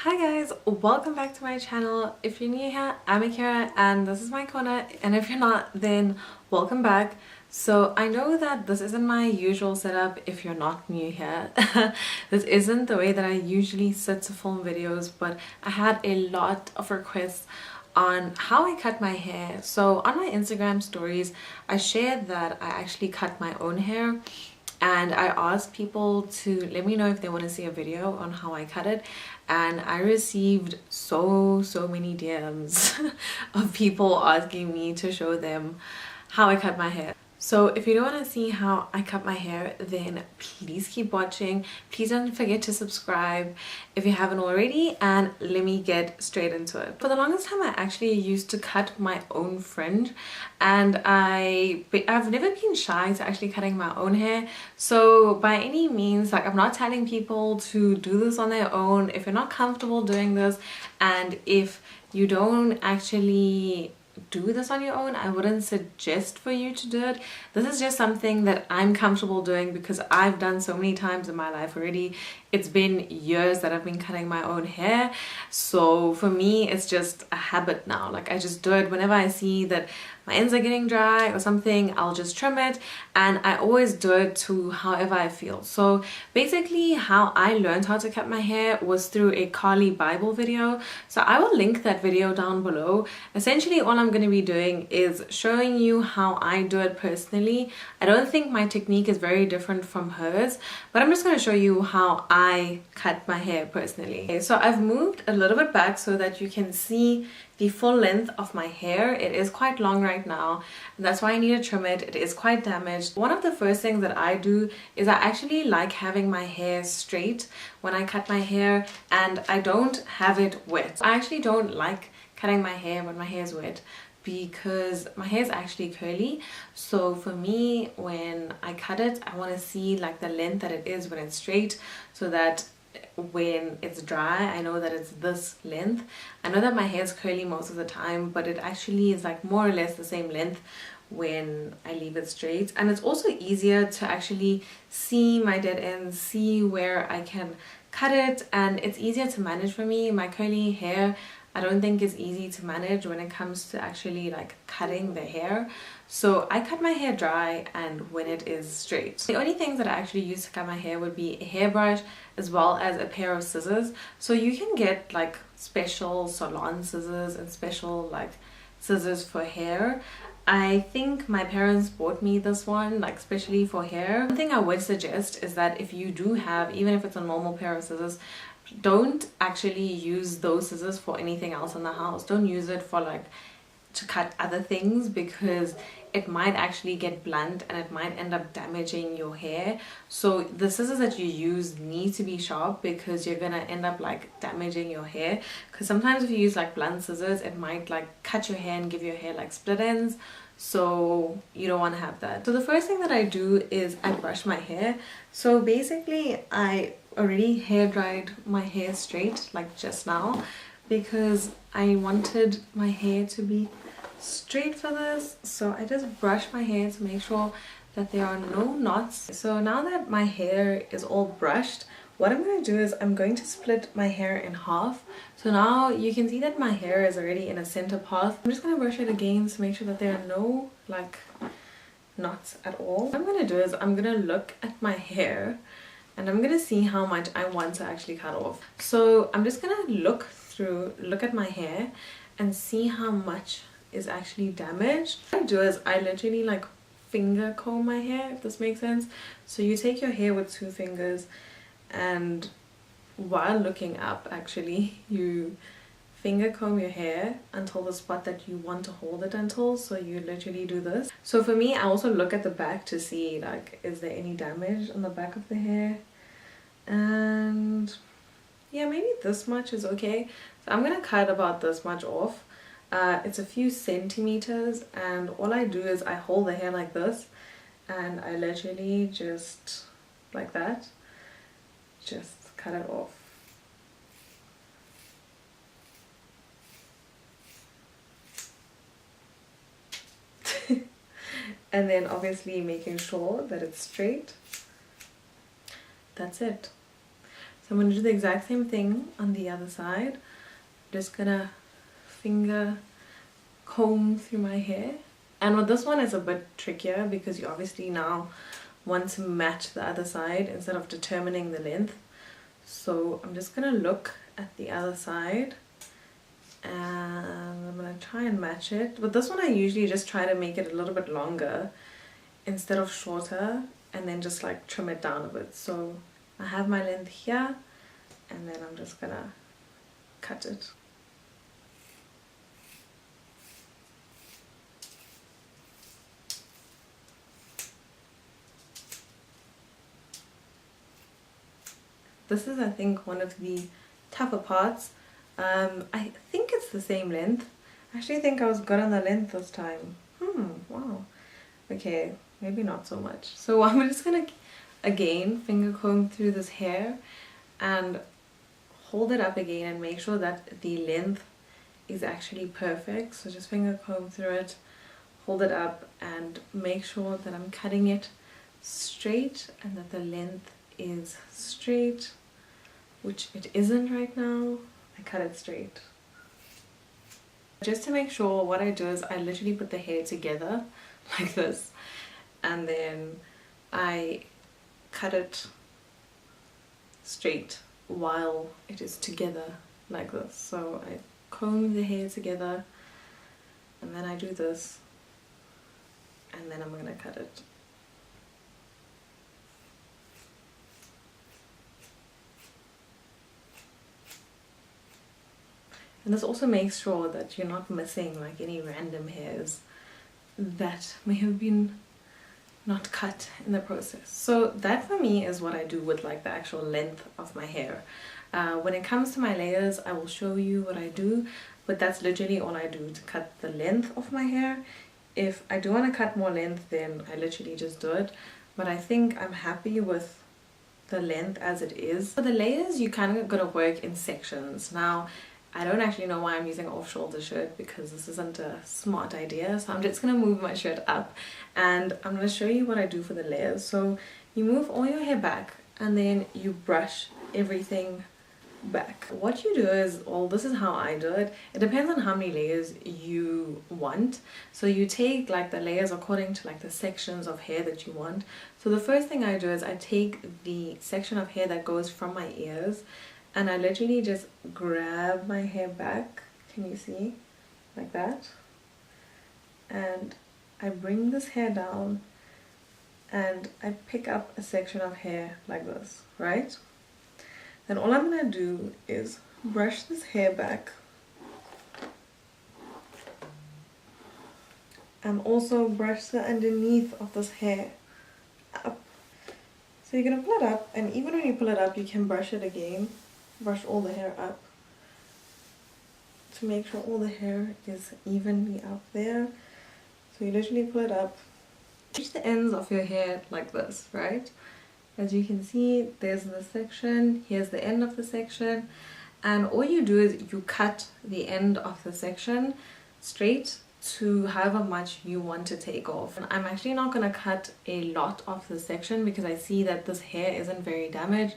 Hi guys, welcome back to my channel. If you're new here, I'm Akira and this is my corner, and if you're not, then welcome back. So I know that this isn't my usual setup if you're not new here. This isn't the way that I usually sit to film videos, but I had a lot of requests on how I cut my hair. So on my Instagram stories, I shared that I actually cut my own hair, and I asked people to let me know if they want to see a video on how I cut it, and I received so many DMs of people asking me to show them how I cut my hair. So if you don't want to see how I cut my hair, then please keep watching. Please don't forget to subscribe if you haven't already, and let me get straight into it. For the longest time, I actually used to cut my own fringe, and I've never been shy to actually cutting my own hair. So by any means, like, I'm not telling people to do this on their own. If you're not comfortable doing this, and if you don't actually do this on your own, I wouldn't suggest for you to do it. This is just something that I'm comfortable doing because I've done so many times in my life already. It's been years that I've been cutting my own hair, so for me it's just a habit now. Like, I just do it whenever I see that my ends are getting dry or something. I'll just trim it, and I always do it to however I feel. So basically how I learned how to cut my hair was through a Kali Bible video, so I will link that video down below. Essentially all I'm going to be doing is showing you how I do it personally. I don't think my technique is very different from hers, but I'm just going to show you how I cut my hair personally. Okay, so I've moved a little bit back so that you can see the full length of my hair. It is quite long right now, and that's why I need to trim it. It is quite damaged. One of the first things that I do is I actually like having my hair straight when I cut my hair, and I don't have it wet. I actually don't like cutting my hair when my hair is wet because my hair is actually curly. So for me, when I cut it, I want to see like the length that it is when it's straight, so that when it's dry I know that it's this length. I know that my hair is curly most of the time, but it actually is like more or less the same length when I leave it straight. And it's also easier to actually see my dead ends, see where I can cut it, and it's easier to manage for me. My curly hair, I don't think is easy to manage when it comes to actually like cutting the hair. So I cut my hair dry and when it is straight. The only things that I actually use to cut my hair would be a hairbrush as well as a pair of scissors. So you can get like special salon scissors and special like scissors for hair. I think my parents bought me this one, like especially for hair. One thing I would suggest is that if you do have, even if it's a normal pair of scissors, don't actually use those scissors for anything else in the house. Don't use it for like to cut other things, because it might actually get blunt and it might end up damaging your hair. So the scissors that you use need to be sharp, because you're gonna end up like damaging your hair. Because sometimes if you use like blunt scissors, it might like cut your hair and give your hair like split ends, so you don't want to have that. So the first thing that I do is I brush my hair. So basically I already hair dried my hair straight like just now, because I wanted my hair to be straight for this. So I just brush my hair to make sure that there are no knots. So now that my hair is all brushed, what I'm going to do is I'm going to split my hair in half. So now you can see that my hair is already in a center path. I'm just going to brush it again to make sure that there are no like knots at all. What I'm going to do is I'm going to look at my hair and I'm going to see how much I want to actually cut off. So I'm just going to look at my hair and see how much is actually damaged. What I do is I literally like finger comb my hair, if this makes sense. So you take your hair with 2 fingers, and while looking up actually you finger comb your hair until the spot that you want to hold it until. So you literally do this. So for me, I also look at the back to see like, is there any damage on the back of the hair, and yeah, maybe this much is okay. So I'm gonna cut about this much off. It's a few centimeters, and all I do is I hold the hair like this, and I literally just like that just cut it off. And then obviously making sure that it's straight. That's it. So I'm going to do the exact same thing on the other side. Just gonna finger comb through my hair. And with this one it's a bit trickier because you obviously now want to match the other side instead of determining the length. So I'm just gonna look at the other side and I'm gonna try and match it. With this one I usually just try to make it a little bit longer instead of shorter, and then just like trim it down a bit. So I have my length here and then I'm just gonna cut it. This is, I think, one of the tougher parts. I think it's the same length. I actually think I was good on the length this time. Wow. Okay, maybe not so much. So I'm just gonna, again, finger comb through this hair and hold it up again and make sure that the length is actually perfect. So just finger comb through it, hold it up and make sure that I'm cutting it straight and that the length is straight, which it isn't right now. I cut it straight. Just to make sure, what I do is I literally put the hair together like this and then I cut it straight while it is together like this. So I comb the hair together and then I do this and then I'm gonna cut it. And this also makes sure that you're not missing like any random hairs that may have been not cut in the process. So that for me is what I do with like the actual length of my hair. When it comes to my layers, I will show you what I do, but that's literally all I do to cut the length of my hair. If I do want to cut more length, then I literally just do it, but I think I'm happy with the length as it is. For the layers, you kind of gotta work in sections. Now I don't actually know why I'm using off-shoulder shirt because this isn't a smart idea. So I'm just going to move my shirt up and I'm going to show you what I do for the layers. So you move all your hair back and then you brush everything back. What you do is, well, this is how I do it. It depends on how many layers you want. So you take like the layers according to like the sections of hair that you want. So the first thing I do is I take the section of hair that goes from my ears and I literally just grab my hair back, can you see, like that, and I bring this hair down and I pick up a section of hair like this, right? Then all I'm gonna do is brush this hair back and also brush the underneath of this hair up. So you're gonna pull it up, and even when you pull it up you can brush it again. Brush all the hair up to make sure all the hair is evenly up there. So you literally pull it up, reach the ends of your hair like this, right? As you can see, there's the section, here's the end of the section, and all you do is you cut the end of the section straight to however much you want to take off. And I'm actually not going to cut a lot of the section because I see that this hair isn't very damaged.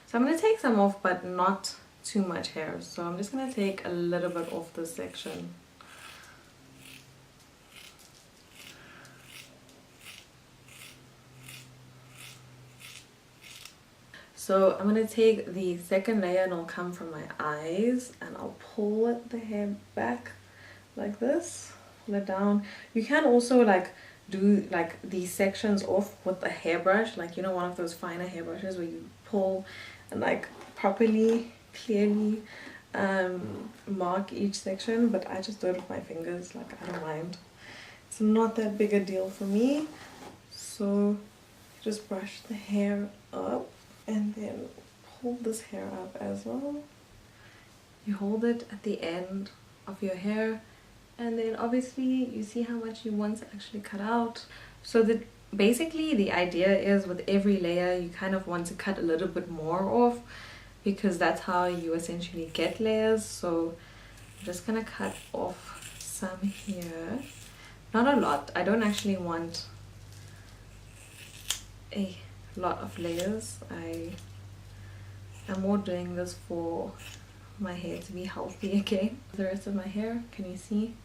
So I'm going to take some off, but not too much hair. So I'm just going to take a little bit off this section. So I'm going to take the second layer and I'll come from my eyes and I'll pull the hair back like this. Pull it down. You can also like do like these sections off with a hairbrush, like, you know, one of those finer hairbrushes where you pull and like properly, clearly mark each section, but I just do it with my fingers, like I don't mind. It's not that big a deal for me. So just brush the hair up and then hold this hair up as well. You hold it at the end of your hair and then obviously you see how much you want to actually cut out. So basically the idea is with every layer you kind of want to cut a little bit more off because that's how you essentially get layers. So I'm just gonna cut off some here, not a lot. I don't actually want a lot of layers. I I'm more doing this for my hair to be healthy again. The rest of my hair, can you see?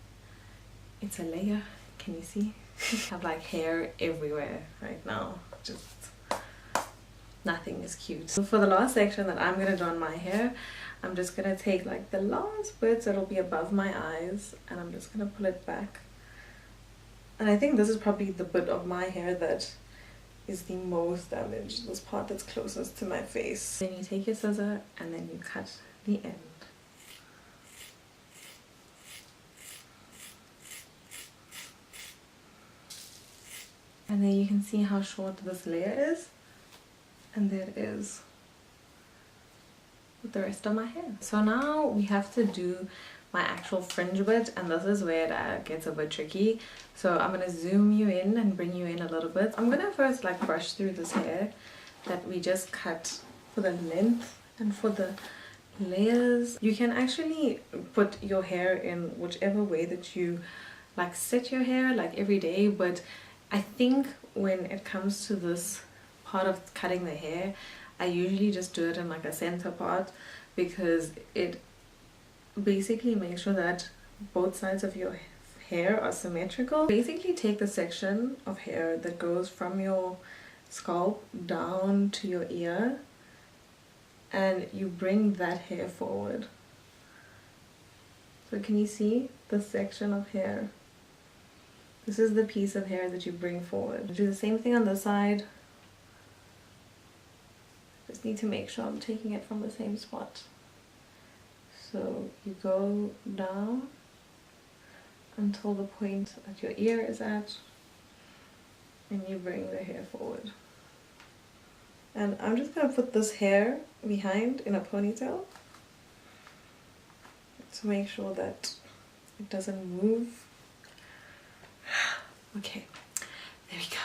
It's a layer. Can you see? I have like hair everywhere right now. Just nothing is cute. So for the last section that I'm gonna do on my hair, I'm just gonna take like the last bit that'll be above my eyes, and I'm just gonna pull it back. And I think this is probably the bit of my hair that is the most damaged, this part that's closest to my face. Then you take your scissor and then you cut the end. And then you can see how short this layer is, and there it is with the rest of my hair. So now we have to do my actual fringe bit, and this is where it gets a bit tricky. So I'm gonna zoom you in and bring you in a little bit. I'm gonna first like brush through this hair that we just cut for the length and for the layers. You can actually put your hair in whichever way that you like set your hair, like every day, but I think when it comes to this part of cutting the hair, I usually just do it in like a center part, because it basically makes sure that both sides of your hair are symmetrical. Basically take the section of hair that goes from your scalp down to your ear and you bring that hair forward. So can you see the section of hair? This is the piece of hair that you bring forward. Do the same thing on the side. Just need to make sure I'm taking it from the same spot. So you go down until the point that your ear is at, and you bring the hair forward. And I'm just gonna put this hair behind in a ponytail to make sure that it doesn't move. Okay, there we go.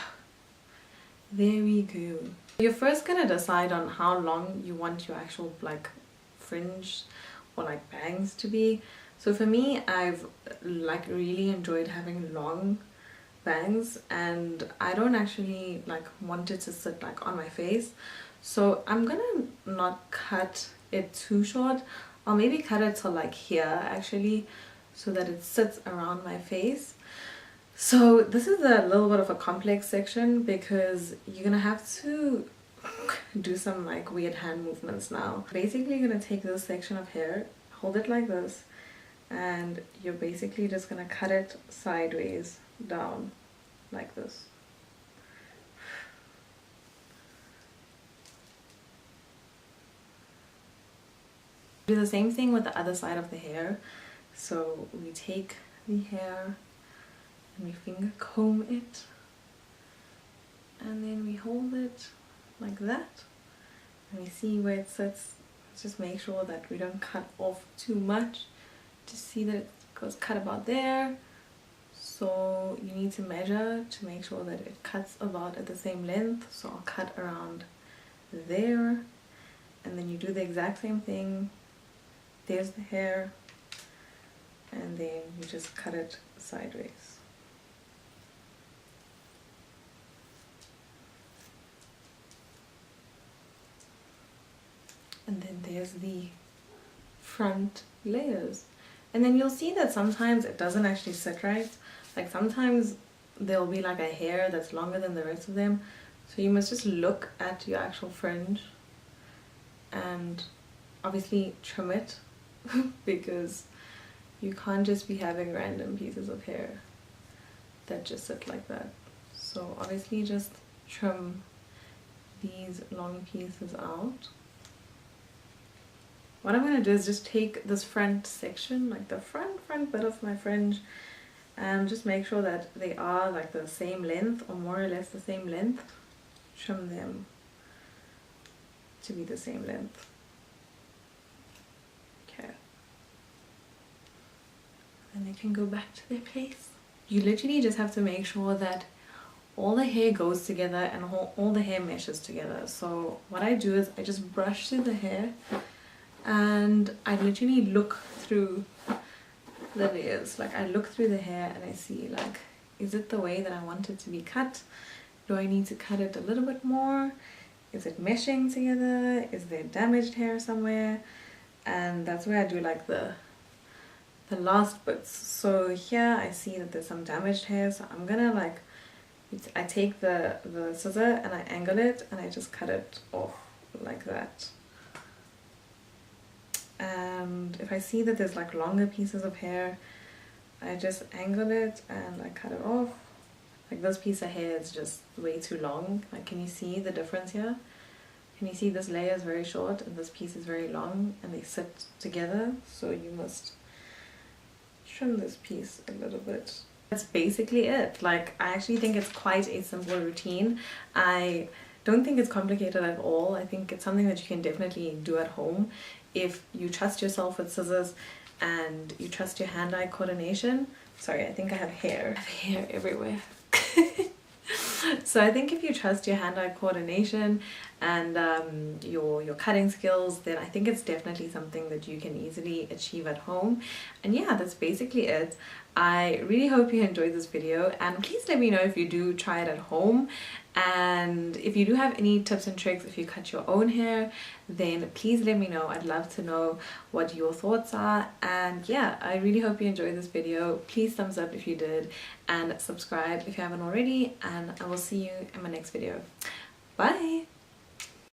There we go. You're first gonna decide on how long you want your actual like fringe or like bangs to be. So for me, I've like really enjoyed having long bangs, and I don't actually like want it to sit like on my face. So I'm gonna not cut it too short. I'll maybe cut it to like here actually, so that it sits around my face. So this is a little bit of a complex section because you're gonna have to do some like weird hand movements now. Basically you're gonna take this section of hair, hold it like this, and you're basically just gonna cut it sideways down like this. Do the same thing with the other side of the hair. So we take the hair and we finger comb it, and then we hold it like that, and we see where it sits. Just make sure that we don't cut off too much. Just see that it goes cut about there. So you need to measure to make sure that it cuts about at the same length. So I'll cut around there, and then you do the exact same thing. There's the hair, and then you just cut it sideways. And then there's the front layers. And then you'll see that sometimes it doesn't actually sit right. Like sometimes there'll be like a hair that's longer than the rest of them. So you must just look at your actual fringe and obviously trim it because you can't just be having random pieces of hair that just sit like that. So obviously just trim these long pieces out. What I'm going to do is just take this front section, like the front bit of my fringe, and just make sure that they are like the same length or more or less the same length. Trim them to be the same length. Okay. And they can go back to their place. You literally just have to make sure that all the hair goes together and all the hair meshes together. So what I do is I just brush through the hair, and I literally look through the layers. Like I look through the hair and I see like, is it the way that I want it to be cut? Do I need to cut it a little bit more? is it meshing together? Is there damaged hair somewhere? And that's where I do like the last bits. So here I see that there's some damaged hair, so I'm gonna like, I take the scissor and I angle it and I just cut it off like that. And if I see that there's like longer pieces of hair, I just angle it and I cut it off. Like this piece of hair is just way too long. Like, can you see the difference here? Can you see this layer is very short and this piece is very long, and they sit together, so you must trim this piece a little bit. That's basically it. Like, I actually think it's quite a simple routine. I don't think it's complicated at all. I think it's something that you can definitely do at home if you trust yourself with scissors and you trust your hand-eye coordination. Sorry, I think I have hair. I have hair everywhere. So I think if you trust your hand-eye coordination and your cutting skills, then I think it's definitely something that you can easily achieve at home. And yeah, that's basically it. I really hope you enjoyed this video, and please let me know if you do try it at home, and if you do have any tips and tricks if you cut your own hair, then please let me know. I'd love to know what your thoughts are. And yeah, I really hope you enjoyed this video. Please thumbs up if you did, and subscribe if you haven't already, and I will see you in my next video. Bye!